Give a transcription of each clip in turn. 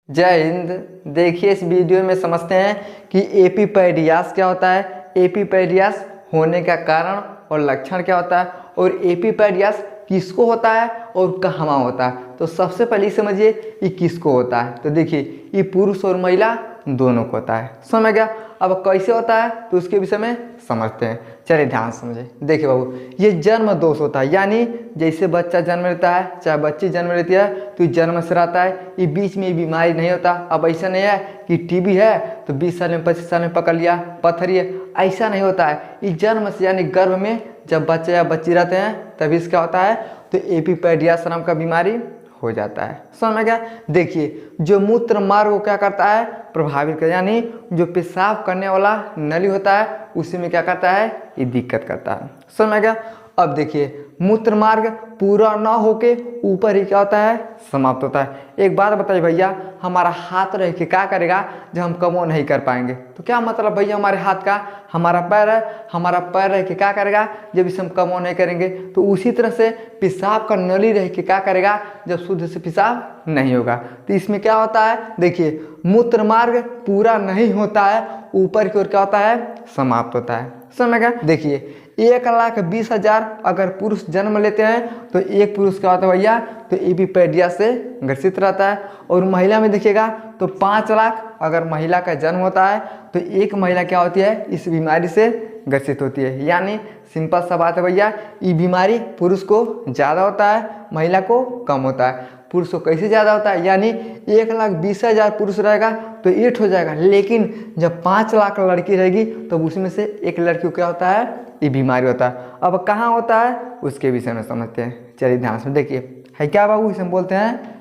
जय हिंद। देखिए इस वीडियो में समझते हैं कि एपिपेडियास क्या होता है, एपिपेडियास होने का कारण और लक्षण क्या होता है, और एपिपेडियास किसको होता है और कहाँ होता है। तो सबसे पहले समझिए ये किसको होता है। तो देखिए ये पुरुष और महिला दोनों को होता है, समझ गया। अब कैसे होता है तो उसके विषय में समझते हैं। चलिए ध्यान से समझे। देखिए बाबू, ये जन्म दोष होता है, यानी जैसे बच्चा जन्म लेता है चाहे बच्ची जन्म लेती है तो ये जन्म से रहता है, ये बीच में बीमारी नहीं होता। अब ऐसा नहीं है कि टीबी है तो 20 साल में 25 साल में पकड़ लिया, पथरी है, ऐसा नहीं होता है। ये जन्म से यानी गर्भ में जब बच्चा या बच्ची रहते हैं तभी इसका होता है तो एपिपेडियास नाम का बीमारी हो जाता है, समझ में गया। देखिए जो मूत्र मार्ग को क्या करता है, प्रभावित कर, यानी जो पेशाब करने वाला नली होता है उसी में क्या करता है, ये दिक्कत करता है, समझ में गया। अब देखिए मूत्र मार्ग पूरा ना होके ऊपर ही क्या होता है, समाप्त होता है। एक बात बताइए भैया, हमारा हाथ रह के क्या करेगा जब हम कमो नहीं कर पाएंगे। तो क्या मतलब भैया हमारे हाथ का, हमारा पैर है, हमारा पैर रह के क्या करेगा जब इसे हम कमो नहीं करेंगे। तो उसी तरह से पेशाब का नली रह के क्या करेगा जब शुद्ध से पेशाब नहीं होगा। तो इसमें क्या होता है, देखिए मूत्र मार्ग पूरा नहीं होता है, ऊपर की ओर क्या होता है, समाप्त होता है, समझ गया। देखिए 1,20,000 अगर पुरुष जन्म लेते हैं तो एक पुरुष क्या होता है भैया, तो एपिपेडियास से ग्रसित रहता है। और महिला में देखिएगा तो 5 लाख अगर महिला का जन्म होता है तो एक महिला क्या होती है, इस बीमारी से ग्रसित होती है। यानी सिंपल सा बात है भैया, ये बीमारी पुरुष को ज़्यादा होता है, महिला को कम होता है। पुरुष को कैसे ज़्यादा होता है, यानी 1,20,000 पुरुष रहेगा तो 8 हो जाएगा, लेकिन जब 5 लाख लड़की रहेगी तो उसमें से एक लड़की को क्या होता है, ये बीमारी होता है। अब कहाँ होता है उसके विषय में समझते हैं। चलिए ध्यान से देखिए, है क्या बाबू, इसे बोलते हैं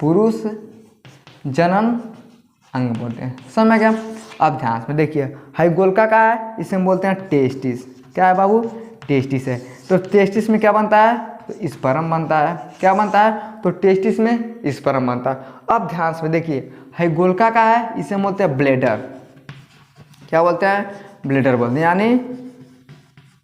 पुरुष जनन अंग बोलते हैं, समझ गया। अब ध्यान से देखिए, है गोलका का है, इसे हम बोलते हैं टेस्टिस। क्या है बाबू, टेस्टिस है। तो टेस्टिस में क्या बनता है, तो स्पर्म बनता है। क्या बनता है, तो टेस्टिस में स्पर्म बनता है। अब ध्यान से देखिए, है गोलका का है, इसे हम बोलते हैं ब्लेडर। क्या बोलते हैं, ब्लेडर बोलते हैं, यानी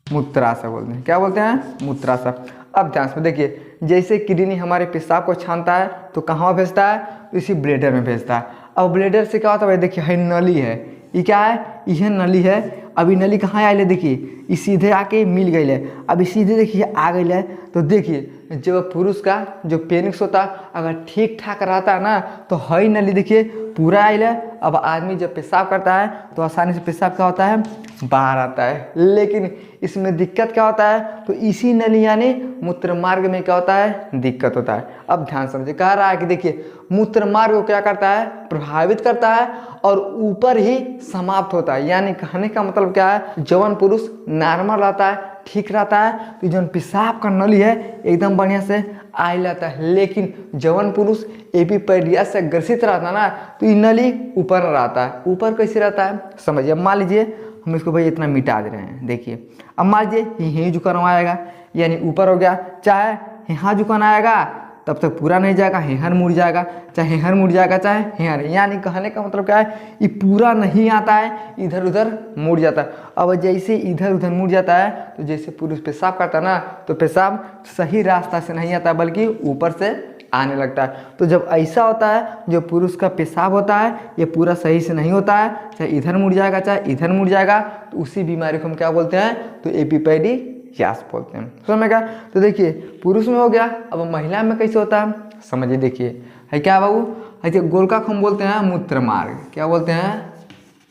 मूत्राशय बोलते हैं। क्या बोलते हैं, मूत्राशय। अब ध्यान से देखिए, जैसे किडनी हमारे पेशाब को छानता है तो कहाँ भेजता है, तो इसी ब्लेडर में भेजता है। अब ब्लेडर से क्या होता है, देखिए है नली है, ये क्या है, यह नली है। अभी नली कहाँ आए, देखिए ये सीधे आके मिल गई है, अभी सीधे देखिए आ गई है। तो देखिए जब पुरुष का जो पेनिस होता है अगर ठीक ठाक रहता है ना तो है नली देखिए पूरा आयल है। अब आदमी जब पेशाब करता है तो आसानी से पेशाब क्या होता है, बाहर आता है। लेकिन इसमें दिक्कत क्या होता है, तो इसी नली यानी मूत्र मार्ग में क्या होता है, दिक्कत होता है। अब ध्यान समझिए, कह रहा है कि देखिए मूत्र मार्ग को क्या करता है, प्रभावित करता है और ऊपर ही समाप्त होता है। यानी कहने का मतलब क्या है, जवान पुरुष नॉर्मल रहता है, ठीक रहता है, तो जो पेशाब का नली है एकदम बढ़िया से आ जाता है। लेकिन जवान पुरुष एपिपेडियास से ग्रसित रहता है ना तो ये नली ऊपर रहता है। ऊपर कैसे रहता है समझिए। अब मान लीजिए हम इसको भाई इतना मिटा दे रहे हैं, देखिए अब मान लीजिए यहीं झुकाना आएगा, यानी ऊपर हो गया, चाहे यहाँ झुकाना आएगा तब तक पूरा नहीं जाएगा, हेहर मुड़ जाएगा, चाहे हेहर मुड़ जाएगा चाहे हेहर। यानी कहने का मतलब क्या है, ये पूरा नहीं आता है, इधर उधर मुड़ जाता है। अब जैसे इधर उधर मुड़ जाता है तो जैसे पुरुष पेशाब करता है ना तो पेशाब सही रास्ता से नहीं आता बल्कि ऊपर से आने लगता है। तो जब ऐसा होता है, जो पुरुष का पेशाब होता है ये पूरा सही से नहीं होता है, चाहे इधर मुड़ जाएगा चाहे इधर मुड़ जाएगा, तो उसी बीमारी को हम क्या बोलते हैं, तो एपिपेडियास बोलते हैं, समझ में गया। तो देखिए पुरुष में हो गया। अब महिला में कैसे होता है समझिए। देखिए है क्या बाबू, है गोलका को हम बोलते हैं मूत्र मार्ग। क्या बोलते हैं,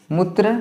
मूत्र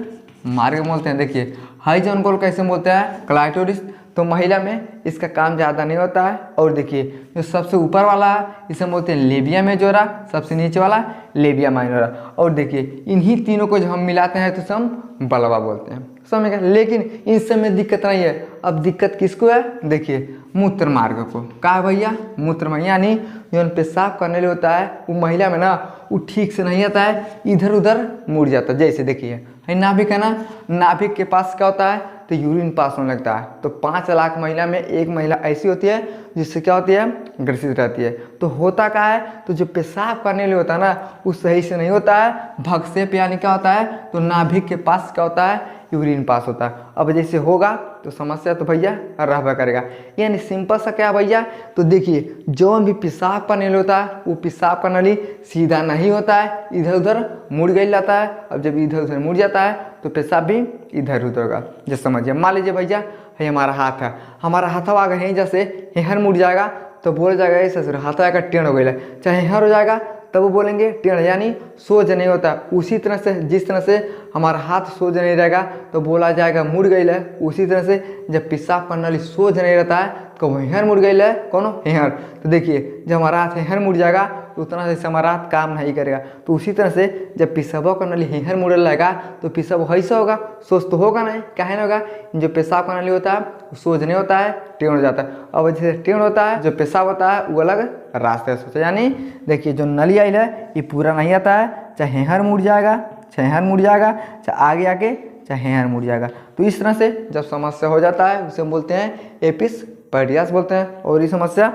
मार्ग बोलते हैं। देखिए हाई जॉन गोल कैसे बोलते हैं, क्लाइटोरिस। तो महिला में इसका काम ज़्यादा नहीं होता है। और देखिए जो सबसे ऊपर वाला है इसे बोलते हैं लेबिया मेजोरा, सबसे नीचे वाला लेबिया माइनोरा। और देखिए इन्हीं तीनों को जब हम मिलाते हैं तो हम बलवा बोलते हैं, समझ गए। लेकिन इन सब में दिक्कत नहीं है। अब दिक्कत किसको है, देखिए मूत्र मार्ग को। कहा भैया, मूत्र मार्ग, यानी जो पेशाब करने लिए होता है वो महिला में ना वो ठीक से नहीं आता है, इधर उधर मुड़ जाता है। जैसे देखिए है नाभिक है ना, नाभिक के पास क्या होता है, तो यूरिन पास होने लगता है। तो 5 लाख महिला में एक महिला ऐसी होती है जिससे क्या होती है, ग्रसित रहती है। तो होता क्या है, तो जो पेशाब करने के लिए होता है ना वो सही से नहीं होता है, भक्षेप यानी क्या होता है, तो नाभिक के पास क्या होता है, यूरिन पास होता है। अब जैसे होगा तो समस्या तो भैया रहबा करेगा। यानी सिंपल सा क्या भैया, तो देखिए जो भी पेशाब का नली होता है वो पेशाब का नली सीधा नहीं होता है, इधर उधर मुड़ गई जाता है। अब जब इधर उधर मुड़ जाता है तो पेशाब भी इधर उधर होगा। जैसे समझिए, मान लीजिए भैया ये हमारा हाथ है, हमारा हाथवा अगर यहीं जैसे हेहर मुड़ जाएगा तो बोल जाएगा ऐसे ससुर हाथ का टेढ़ हो गया, चाहे हेहर हो जाएगा तब वो बोलेंगे टेढ़, यानी सोज नहीं होता। उसी तरह से जिस तरह से हमारा हाथ सोज नहीं रहेगा तो बोला जाएगा मुड़ गई है, उसी तरह से जब पेशाब का नली सोज नहीं रहता है तो हेहर मुड़ गई है, कौन हेहर। तो देखिए जब हमारा हाथ हेहर मुड़ जाएगा तो उतना जैसे हमारा हाथ काम नहीं करेगा। तो उसी तरह से जब पेशाब का नली हेहर मुड़ने लगेगा तो पेशाब ऐसा होगा, सोच तो होगा नहीं, क्या है ना होगा, जो पेशाब का नली होता है वो सोज नहीं होता है, टेढ़ हो जाता है। अब जैसे टेढ़ होता है, जो पेशाब होता है वो अलग रास्ते से होता है। यानी देखिए जो नली आई है ये पूरा नहीं आता है, चाहे हेहर मुड़ जाएगा, चाहे हेहर मुड़ जाएगा, चाहे आगे आके चाहे हेहर मुड़ जाएगा। तो इस तरह से जब समस्या हो जाता है उसे बोलते हैं एपिसपैडियास बोलते हैं। और ये समस्या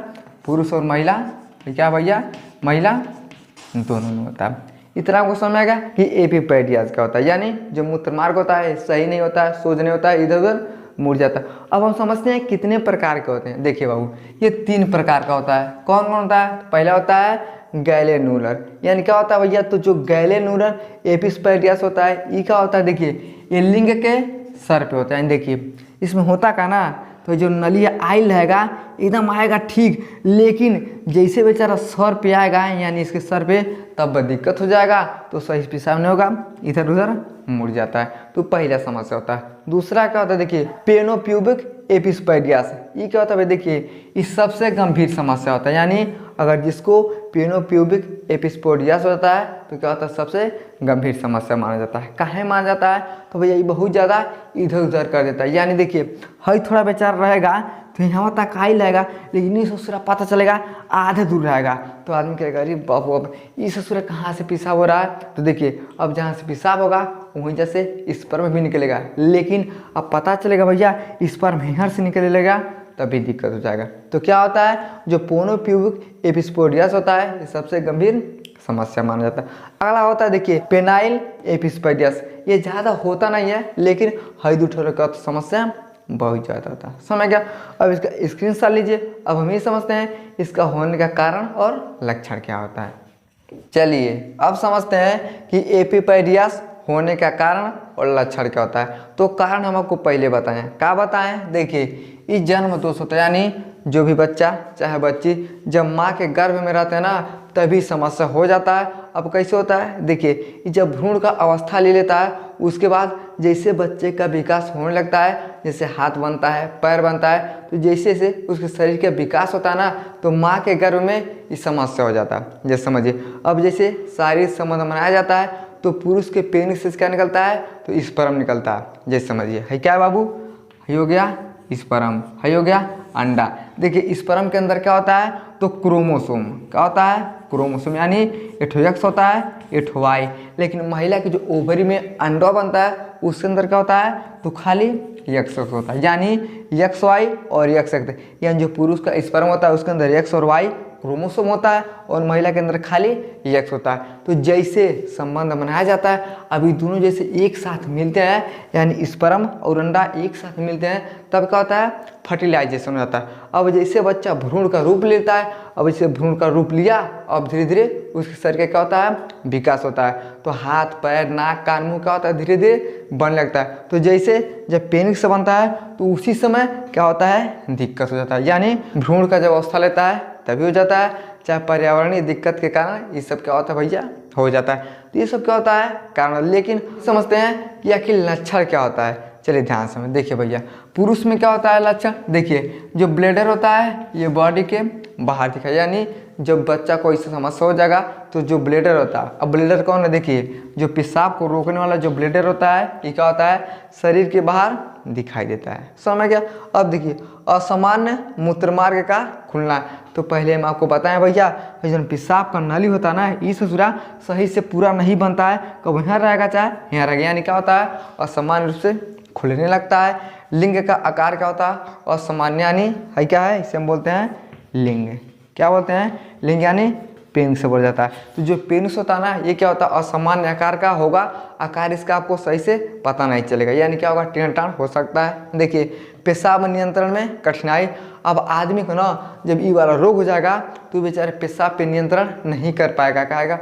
पुरुष और महिला, क्या भैया, महिला दोनों में होता है। इतना आपको समझ आएगा कि एपिपैडियास क्या होता है, यानी जो मूत्र मार्ग होता है सही नहीं होता है, सोज नहीं होता है, इधर उधर मुड़ जाता है। अब हम समझते हैं कितने प्रकार के होते हैं। देखिए बाबू ये 3 प्रकार का होता है। कौन कौन होता है, पहला होता है गैलेनुलर, यानी क्या होता है भैया, तो जो गैलेनुलर एपिसपैडियास होता है ये क्या होता है, देखिए ये लिंग के सर पे होता है। देखिए इसमें होता का ना, तो जो नली आइल रहेगा एकदम आएगा ठीक, लेकिन जैसे बेचारा सर पे आएगा यानी इसके सर पे, तब दिक्कत हो जाएगा, तो सही पेशाब नहीं होगा, इधर उधर मुड़ जाता है। तो पहला समस्या होता है। दूसरा क्या होता है, देखिए पेनोप्यूबिक एपिसपैडियास, ये क्या होता है, देखिए ये सबसे गंभीर समस्या होता है। यानी अगर जिसको पेनोप्यूबिक एपिसपैडियास होता है तो क्या होता है, सबसे गंभीर समस्या माना जाता है। काहे माना जाता है, तो भैया ये बहुत ज़्यादा इधर उधर कर देता है। यानी देखिए हई थोड़ा बेचारा रहेगा तो यहाँ तक आ ही लगेगा, लेकिन ये ससुरा पता चलेगा आधे दूर रहेगा, तो आदमी कहेगा अरे बाप बाप ये ससुरा कहाँ से पेशाब हो रहा है। तो देखिए अब जहाँ से पेशाब होगा वहीं जैसे स्पर्म भी निकलेगा, लेकिन अब पता चलेगा भैया स्पर्म हेहर से निकले लगेगा, तभी दिक्कत हो जाएगा। तो क्या होता है, जो पेनोप्यूबिक एपिसपैडियास होता है ये सबसे गंभीर समस्या माना जाता है। अगला होता है देखिए पेनाइल एपिसपैडियास, ये ज़्यादा होता नहीं है लेकिन हई ठोर का समस्या बहुत ज़्यादा होता है। समझ गया। अब इसका स्क्रीनशॉट लीजिए। अब हम ये समझते हैं इसका होने का कारण और लक्षण क्या होता है। चलिए अब समझते हैं कि एपिपैडियास होने का कारण और लक्षण क्या होता है। तो कारण हम आपको पहले बताएं, क्या बताएं, देखिए इस जन्म दोष होता है, यानी जो भी बच्चा चाहे बच्ची जब माँ के गर्भ में रहते हैं ना तभी समस्या हो जाता है। अब कैसे होता है, देखिए जब भ्रूण का अवस्था ले लेता है उसके बाद जैसे बच्चे का विकास होने लगता है, जैसे हाथ बनता है, पैर बनता है, तो जैसे जैसे उसके शरीर का विकास होता है ना तो माँ के गर्भ में ये समस्या हो जाता है। जैसे समझिए अब जैसे शारीरिक संबंध बनाया जाता है तो पुरुष के पेनिस से क्या निकलता है, तो स्पर्म निकलता है। जैसे समझिए है क्या है बाबू, है हो गया स्पर्म, है हो गया अंडा। देखिए स्पर्म के अंदर क्या होता है, तो क्रोमोसोम, क्या होता है, क्रोमोसोम, यानी एठो एक्स होता है एठो वाई। लेकिन महिला की जो ओवरी में अंडा बनता है उसके अंदर क्या होता है, तो खाली एक्स होता है, यानी एक्स वाई और एक्स एक्स। यानी जो पुरुष का स्पर्म होता है उसके अंदर एक्स और वाई क्रोमोसोम होता है और महिला के अंदर खाली एक्स होता है। तो जैसे संबंध बनाया जाता है, अभी दोनों जैसे एक साथ मिलते हैं यानी स्पर्म और अंडा एक साथ मिलते हैं, तब क्या होता है, फर्टिलाइजेशन हो जाता है। अब जैसे बच्चा भ्रूण का रूप लेता है, अब जैसे भ्रूण का रूप लिया, अब धीरे धीरे उसके शरीर का क्या होता है, विकास होता है। तो हाथ पैर नाक कान मुँह क्या होता है, धीरे धीरे बनने लगता है। तो जैसे जब पेनिस से बनता है तो उसी समय क्या होता है, दिक्कत हो जाता है। यानी भ्रूण का जब अवस्था लेता है तभी हो जाता है, चाहे पर्यावरणीय दिक्कत के कारण ये सब क्या होता है भैया हो जाता है। तो ये सब क्या होता है कारण। लेकिन समझते हैं कि आखिर लक्षण क्या होता है। चलिए ध्यान से देखिए भैया, पुरुष में क्या होता है लक्षण, देखिए जो ब्लैडर होता है ये बॉडी के बाहर दिखा, यानी जब बच्चा को इससे समस्या हो जाएगा तो जो ब्लैडर होता है, अब ब्लैडर कौन है, देखिए जो पेशाब को रोकने वाला जो ब्लैडर होता है ये क्या होता है, शरीर के बाहर दिखाई देता है। समझ गया। अब देखिए असामान्य मूत्रमार्ग का खुलना, तो पहले हम आपको बताएं भैया जो पेशाब का नली होता है ना ये ससुरा सही से पूरा नहीं बनता है, कब यहाँ रहेगा चाहे यहाँ रहेगा, यानी क्या होता है असामान्य रूप से खुलने लगता है। लिंग का आकार क्या होता है, असामान्य, यानी है क्या है, इसे हम बोलते हैं लिंग, क्या बोलते हैं, लिंग यानी पेनिस से बढ़ जाता है। तो जो पेनिस होता है ना, ये क्या होता है, असामान्य आकार का होगा, आकार इसका आपको सही से पता नहीं चलेगा, यानी क्या होगा, टेढ़ टाढ़ हो सकता है। देखिए पेशाब नियंत्रण में कठिनाई। अब आदमी को ना जब ये वाला रोग हो जाएगा तो बेचारे पेशाब पे नियंत्रण नहीं कर पाएगा, कहेगा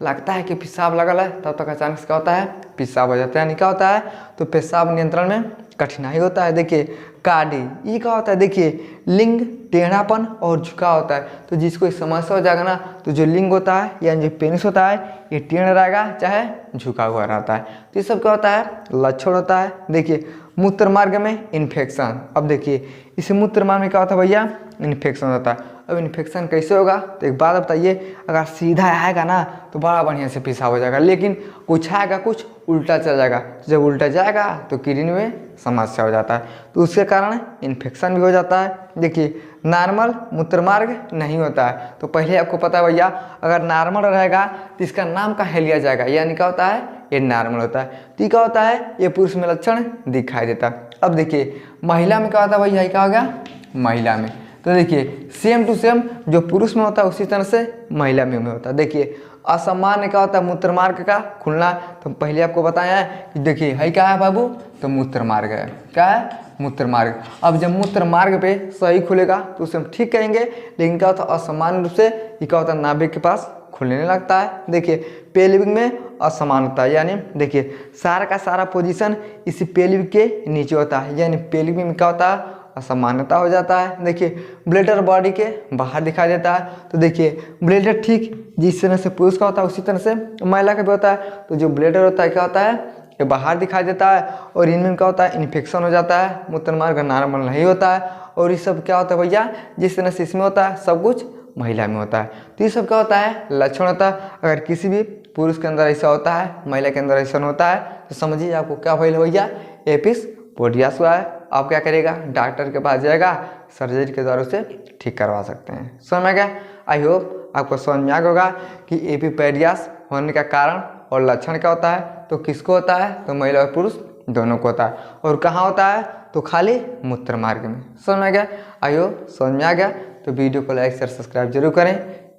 लगता है कि पेशाब लगल है, तब तक अचानक क्या होता है, पेशाब हो जाता है, यानी क्या होता है, तो पेशाब नियंत्रण में कठिनाई होता है। देखिए काडी, ये क्या होता है, देखिए लिंग टेढ़ापन और झुका होता है। तो जिसको इस समस्या हो जाएगा ना, तो जो लिंग होता है यानी जो पेनिस होता है ये टेढ़ रहेगा चाहे झुका हुआ रहता है। तो ये सब क्या होता है, लक्षण होता है। देखिए मूत्र मार्ग में इन्फेक्शन। अब देखिए इस मूत्र मार्ग में क्या होता है भैया, इन्फेक्शन होता है। अब इन्फेक्शन कैसे होगा, तो एक बात बताइए, अगर सीधा आएगा ना तो बड़ा बढ़िया से पेशाब हो जाएगा, लेकिन कुछ आएगा कुछ उल्टा चल जाएगा। जब उल्टा जाएगा तो किडनी में समस्या हो जाता है, तो उसके कारण इन्फेक्शन भी हो जाता है। देखिए नॉर्मल मूत्रमार्ग नहीं होता है, तो पहले आपको पता है भैया, अगर नॉर्मल रहेगा तो इसका नाम कहाँ लिया जाएगा, यानी क्या होता है, ये नॉर्मल होता है। तो क्या होता है, ये पुरुष में लक्षण दिखाई देता है। अब देखिए महिला में क्या होता है भैया, क्या हो गया, महिला में तो देखिए सेम टू सेम जो पुरुष में होता है उसी तरह से महिला में होता है। देखिए असामान्य क्या होता है, मूत्रमार्ग का खुलना। तो पहले आपको बताया है कि देखिए है क्या है बाबू, तो मूत्रमार्ग है, क्या है, मूत्रमार्ग। अब जब मूत्रमार्ग पे सही खुलेगा तो उसे हम ठीक करेंगे, लेकिन क्या होता है, असामान्य रूप से ये क्या होता है, नाभिक के पास खुलने लगता है। देखिए पेल्विक में असमान होता है, यानी देखिए सारा का सारा पोजीशन इसी पेल्विक के नीचे होता है, यानी पेल्विक में क्या होता है, असमानता हो जाता है। देखिए ब्लैडर बॉडी के बाहर दिखाई देता है। तो देखिए ब्लैडर ठीक जिस तरह से पुरुष का होता है उसी तरह से महिला का भी होता है। तो जो ब्लैडर होता है क्या होता है, ये बाहर दिखाई देता है, और इनमें क्या होता है, इन्फेक्शन हो जाता है, मूत्रमार्ग नॉर्मल नहीं होता है। और ये सब क्या होता है भैया, जिस तरह से इसमें होता है सब कुछ महिला में होता है। तो ये सब क्या होता है, लक्षण होता है। अगर किसी भी पुरुष के अंदर ऐसा होता है, महिला के अंदर ऐसा होता है, तो समझिए आपको क्या भइल भैया, एपिस पोडियास हुआ है। आप क्या करेगा, डॉक्टर के पास जाएगा, सर्जरी के द्वारा उसे ठीक करवा सकते हैं। समझ में गया? आई होप आपको समझ में आ गया होगा कि एपिपेडियास होने का कारण और लक्षण क्या होता है। तो किसको होता है, तो महिला और पुरुष दोनों को होता है। और कहाँ होता है, तो खाली मूत्र मार्ग में। समझ में गया? आई होप समझ में आ गया। तो वीडियो को लाइक शेयर सब्सक्राइब जरूर करें।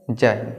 जय हिंद।